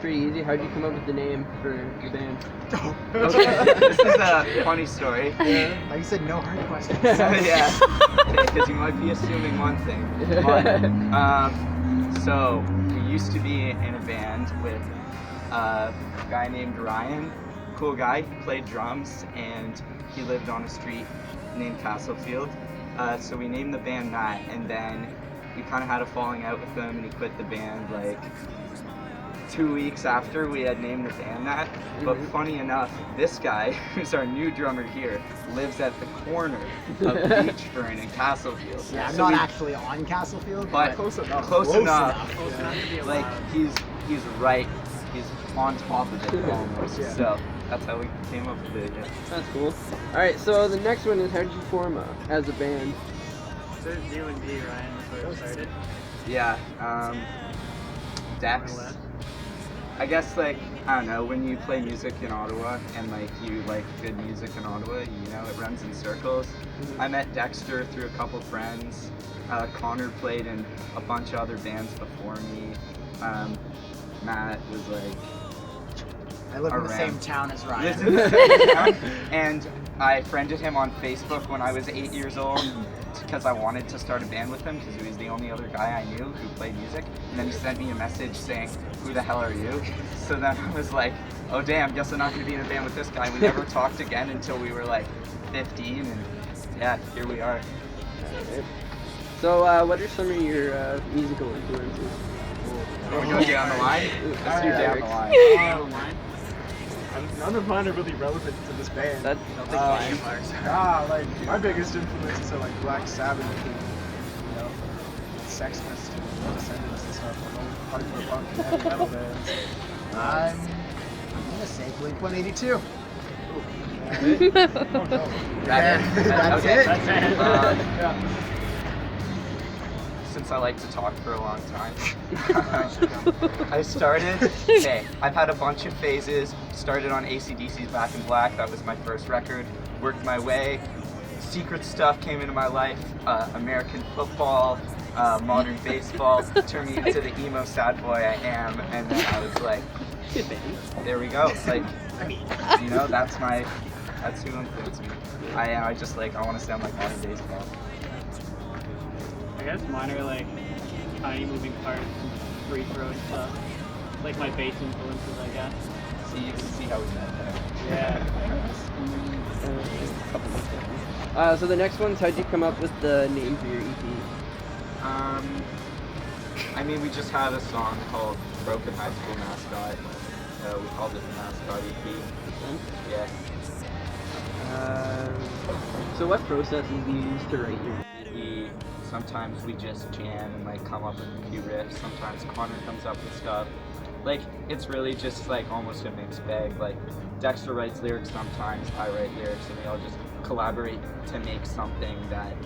pretty easy. How'd you come up with the name for your band? This is a funny story. Like you said, no hard questions. Yeah, because you might be assuming one thing. But, so, we used to be in a band with a guy named Ryan. Cool guy, he played drums, and he lived on a street named Castlefield. So we named the band that, and then we kind of had a falling out with him, and he quit the band like 2 weeks after we had named the band that. But funny enough, this guy, who's our new drummer here, lives at the corner of Beachburn and Castlefield. Yeah, I'm So not actually on Castlefield, but close enough. Close enough. Close enough to be Like allowed. he's right. He's on top of it almost. Yeah. So that's how we came up with it. Yeah. That's cool. All right, so the next one is how'd you form as a band? So it's you and me, Ryan, before it started. Yeah. Dex. I guess like I don't know, when you play music in Ottawa and like you like good music in Ottawa, you know it runs in circles. I met Dexter through a couple friends. Connor played in a bunch of other bands before me. Matt was like I live in the around. same town as Ryan. Lives in the same town, and I friended him on Facebook when I was 8 years old because I wanted to start a band with him because he was the only other guy I knew who played music. And then he sent me a message saying, "Who the hell are you?" So then I was like, "Oh damn, guess I'm not going to be in a band with this guy." We never talked again until we were like 15, and yeah, here we are. Alright. So what are some of your musical influences? Want to go down the line? Let's do down the line. Oh, mine? None of mine are really relevant to this band. That, Like my biggest influences are like Black Sabbath and you know, Sex Pistols and Descendants and stuff, like old hardcore punk and heavy metal bands. I'm gonna say Blink-182. Oh no. That's Okay. it. That's it. Yeah. Since I like to talk for a long time, I started, okay, I've had a bunch of phases, started on AC/DC's Back in Black, that was my first record, worked my way, secret stuff came into my life, American football, modern baseball, turned me into the emo sad boy I am, and then I was like, there we go, like, you know, that's who influenced me. I just like, I want to sound like modern baseball. I guess mine are like tiny moving parts and free throwing stuff. Like my bass influences, I guess. So you can see how we met there. Yeah. so the next one's how'd you come up with the name for your EP? I mean, we just had a song called Broken High School Mascot. We called it the Mascot E.P. Yeah. So what processes do you use to write your Sometimes we just jam and like come up with a few riffs. Sometimes Connor comes up with stuff. Like it's really just like almost a mixed bag. Like Dexter writes lyrics sometimes, I write lyrics, and we all just collaborate to make something that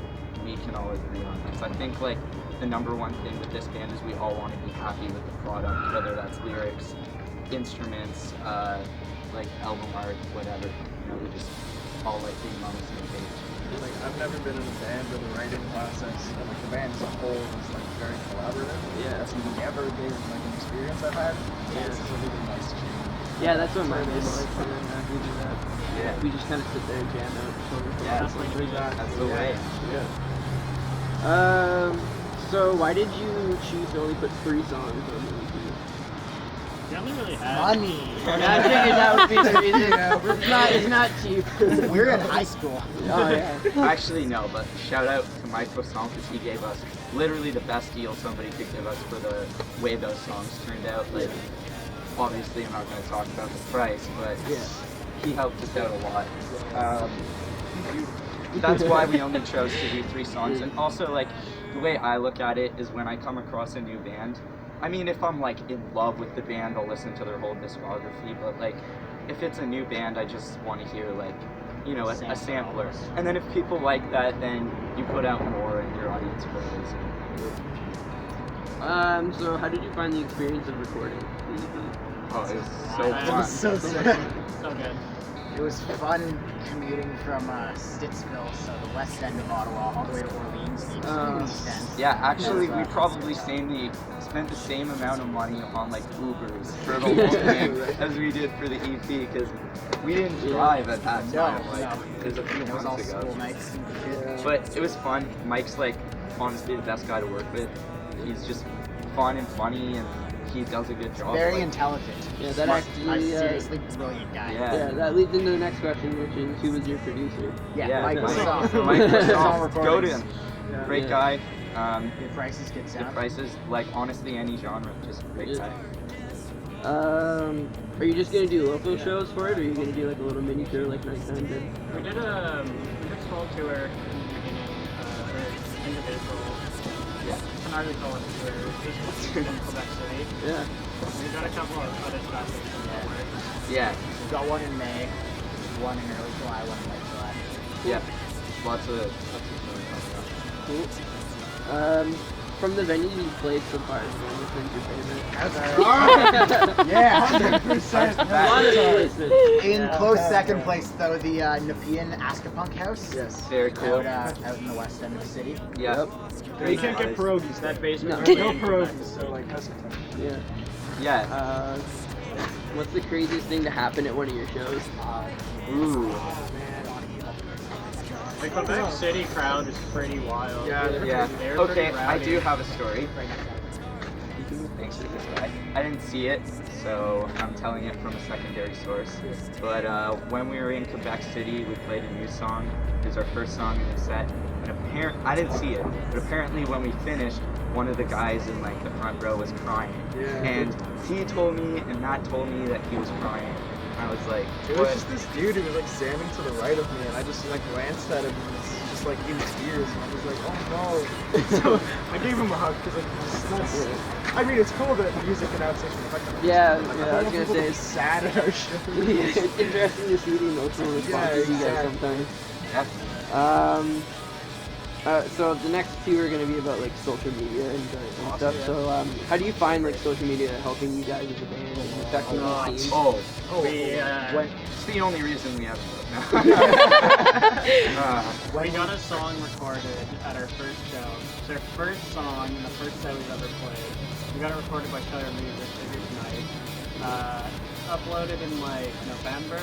we can all agree on. Because I think like the number one thing with this band is we all want to be happy with the product, whether that's lyrics, instruments, like album art, whatever. You know, we just all like being on the same page. Like I've never been in a band where the writing process and like the band as a whole is like very collaborative. Yeah. That's never been like an experience I've had. Yeah. This is a really nice change. Yeah, that's what my band was like. We do that. Yeah. We just kind of sit there and jam out. Yeah, That's like that's the way. So why did you choose to only put 3 songs on the EP? We only really had Money. I figured that would be the reason. It's not cheap. We're in high school. Oh yeah. Actually, no, but shout out to Michael Song because he gave us literally the best deal somebody could give us for the way those songs turned out. Like, obviously, I'm not going to talk about the price, but he helped us out a lot. That's why we only chose to do 3 songs. And also, like, the way I look at it is when I come across a new band, I mean, if I'm like in love with the band, I'll listen to their whole discography, but like, if it's a new band, I just want to hear like, you know, a sampler. And then if people like that, then you put out more and your audience grows. So how did you find the experience of recording the EP? Oh, it was so It fun. was so sick. so good. It was fun commuting from Stittsville, so the west end of Ottawa, all the way to Orleans, the Oh. east end. Yeah, actually, we probably sang the spent the same amount of money on like Ubers for the whole thing as we did for the EP because we didn't drive at that time. It was a few It was all months ago. school nights and shit. But it was fun. Mike's like honestly the best guy to work with. He's just fun and funny, and he does a good job. Very intelligent. Yeah, that Smart, actually, seriously brilliant guy. Yeah. that leads into the next question, which is who was your producer? Yeah, Mike was Mike awesome. was All awesome. Go to him. Yeah. Great Yeah. guy. Good prices, good Good sound. prices. Like honestly, any genre, just great Yeah. guy. Are you just gonna do local shows for it, or are you gonna do like a little mini tour like Nighttime did? We did a small tour in the beginning, or individual. Yeah. It's not really called a tour. It's in Quebec City. Yeah. We got a couple of other stuff in the works. Yeah. We got one in May, one in early July, one in late July. Yeah. Lots of really coming up. Cool. From the venues you've played so far, which one's your favorite? Yeah, 100%. A lot of placements. In close second place, though, the Nepean Askapunk House. Yes. Very cool. Out in the west end of the city. Yeah. You can't get pierogies. That basement. No. No pierogies, so like that's Yeah. Yeah. What's the craziest thing to happen at one of your shows? Ooh. The Quebec City crowd is pretty wild. Yeah. Yeah. They're Okay, pretty I rowdy. do have a story. Thanks to this guy. I didn't see it, so I'm telling it from a secondary source. But when we were in Quebec City, we played a new song. It was our first song in the set. And I didn't see it, but apparently when we finished, one of the guys in like the front row was crying. Yeah. And he told me, and Matt told me that he was crying. I was like, It what? was just this dude who was like standing to the right of me, and I just like glanced at him and was just like in tears, and I was like, oh no. So I gave him a hug because like that's. I mean, it's cool that music and outstation affect us. Yeah, Like, yeah, I I was don't want gonna people say to be it's sad at our show. it's interesting to see the emotional responses you get exactly. sometimes. Yeah. So the next two are gonna be about like social media and stuff. So how do you find like social media helping you guys as a band and affecting the scene? Oh, it's the only reason we have to We got a song recorded at our first show. It's our first song and the first set we've ever played. We got it recorded by Shutter Music every night. Uploaded in like November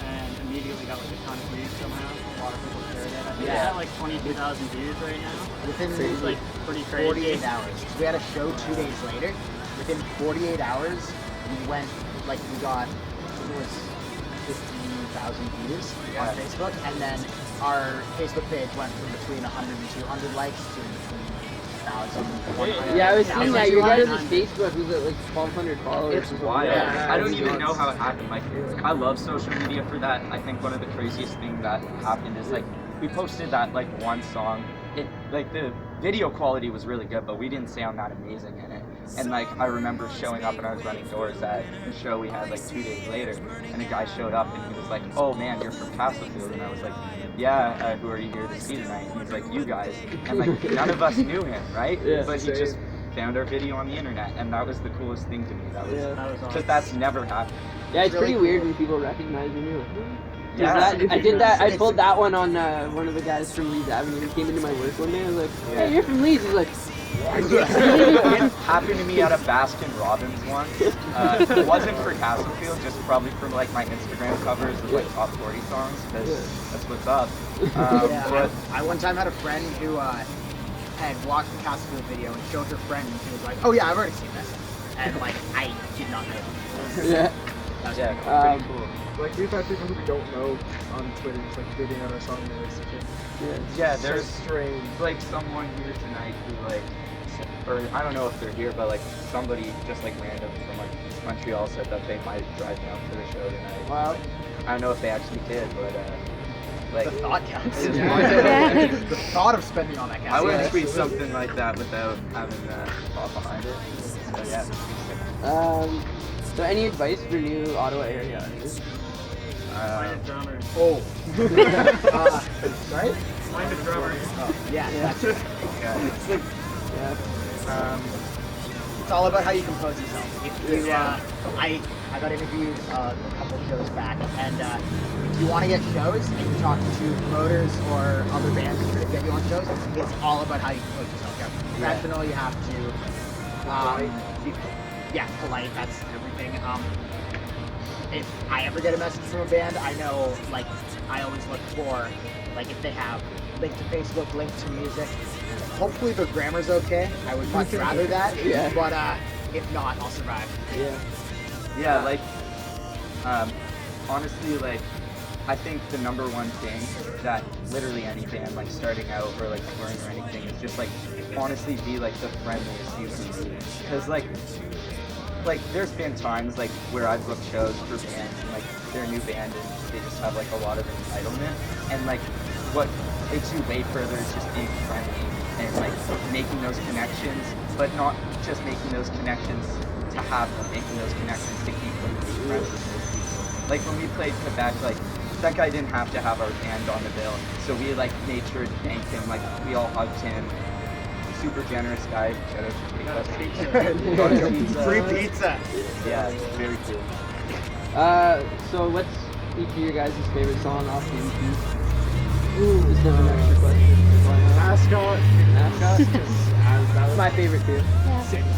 and immediately got like a ton of views somehow. A lot of people shared it. I think it's Yeah. at like 22,000 views right now. Within It's like pretty crazy. 48 hours. We had a show 2 days later. Within 48 hours, we went, like, we got, it was 15,000 views on Facebook, and then our Facebook page went from between 100 and 200 likes to between 1,000 and 100. Yeah, I was seeing that your guys' 1,200. Facebook was at like 1,200 followers. It's or something. wild. Yeah. I don't even know how it happened. Like, I love social media for that. I think one of the craziest things that happened is like we posted that like one song. It like the video quality was really good, but we didn't sound that amazing in it. And like I remember showing up and I was running doors at the show we had like 2 days later, and a guy showed up and he was like, "Oh man, you're from Castlefield," and I was like, "Yeah, who are you here to see tonight?" And he's like, "You guys," and like none of us knew him, right? Yeah. But he just found our video on the internet, and that was the coolest thing to me. That was Yeah. That was because awesome. that's never happened. Yeah, it's really pretty weird cool. when people recognize you. You're like, Yeah. I did that. I pulled that one on one of the guys from Leeds Avenue. He came into my work one day. I was like, "Hey, you're from Leeds." He's like, It happened to me at a Baskin Robbins once. It wasn't for Castlefield, just probably for like my Instagram covers of like top 40 songs, because that's what's up. Yeah, But I one time had a friend who had watched the Castlefield video and showed her friend, and she was like, "Oh yeah, I've already seen this," and like I did not know. "Yeah." That's yeah, Um, pretty cool. Like we've had people who we don't know on Twitter just like bidding on our song lyrics and shit. Yeah, So there's strange. like someone here tonight who like, or I don't know if they're here, but like somebody just like random from like Montreal said that they might drive down for the show tonight. Wow. Like, I don't know if they actually did, but like The thought counts. Yeah. The thought of spending on that gas. I wouldn't Yeah. tweet something like that without having thought behind it. So yeah. So any advice for new Ottawa area artists? Find a drummer. Oh. Right? Find a drummer. Yeah. Yeah. That's it. Yeah. Yeah. It's all about how you compose yourself. If you, Yeah. I got interviewed a couple shows back, and if you want to get shows and you talk to promoters or other bands to get you on shows, it's all about how you compose yourself. You have to be professional. You have to Yeah, polite. That's everything. If I ever get a message from a band, I know, like, I always look for, like, if they have link to Facebook, link to music. Hopefully the grammar's okay. I would much rather that. Yeah. But if not, I'll survive. Yeah. Yeah, like, honestly, like, I think the number one thing that literally any band, like, starting out or, like, touring or anything is just, like, honestly be, like, the friendliest you can be. Because, like, there's been times, like, where I've booked shows for bands and, like, they're a new band and they just have, like, a lot of entitlement. And, like, what takes you way further is just being friendly and, like, making those connections, but not just making those connections to have them, making those connections to keep them being friends with those people. Like, when we played Quebec, like, that guy didn't have to have our band on the bill, so we, like, made sure to thank him, like, we all hugged him. Super generous guy. Shout out to pizza. Free pizza. Yeah, very cool. So what's each of your guys' favorite song off the EP? Ooh, just an extra question. Mascot. Mascot? That That's was my favorite too.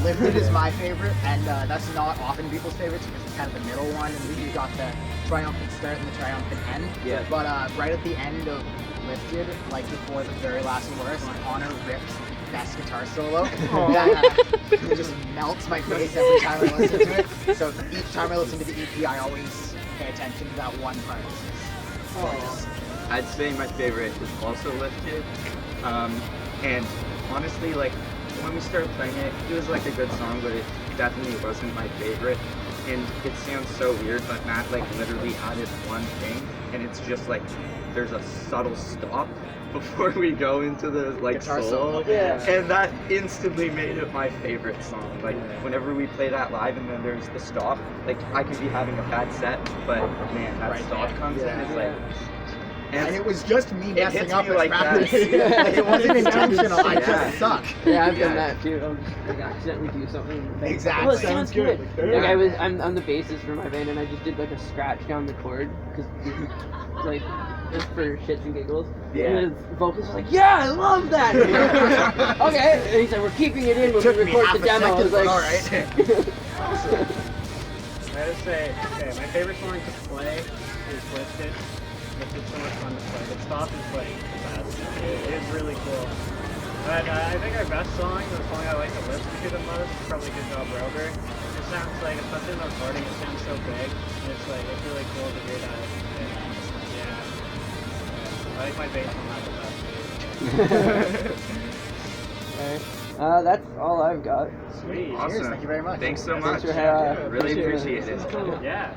Lifted is my favorite, and that's not often people's favorites because it's kind of the middle one, and you got the triumphant start and the triumphant end. Yeah. But right at the end of Lifted, like before the very last verse, Honor rips best guitar solo. That it just melts my face every time I listen to it. So each time I listen to the EP, I always pay attention to that one part. I'd say my favorite is also Lifted. And honestly, like, when we started playing it, it was like a good song, but it definitely wasn't my favorite. And it sounds so weird, but Matt, like, literally added one thing, and it's just like, there's a subtle stop before we go into the, like, Guitar solo. solo. Yeah. And that instantly made it my favorite song. Like, whenever we play that live and then there's the stop, like, I could be having a bad set, but man, that Right stop there. comes in, it's like, And it was just me it messing hits up me as like that. practice. Like, it wasn't intentional, I Yeah. just suck. Yeah, I've done Yeah. that too. I'll just like, accidentally do something. Like, Exactly. Oh, it sounds good. good. Like I'm the bassist for my band, and I just did like a scratch down the chord because like just for shits and giggles. Yeah. And the vocalist was like, "Yeah, I love that." Okay, and he's like, "We're keeping it in when Took we me record half the a demo." I second, was but like, alright. I would say, okay, my favorite song to play is Lifted. It's so much fun to play. The stop is like the best. It is really cool. But I think our best song, the song I like to listen to the most, is probably Good Job Rover. It sounds like, especially in the recording, it sounds so big. And it's like, it's really cool to hear that. Yeah. I like my bass on that the best. Alright. That's all I've got. Sweet. Awesome. Cheers, thank you very much. Thanks so Thanks much. for having. Really appreciate it. Yeah.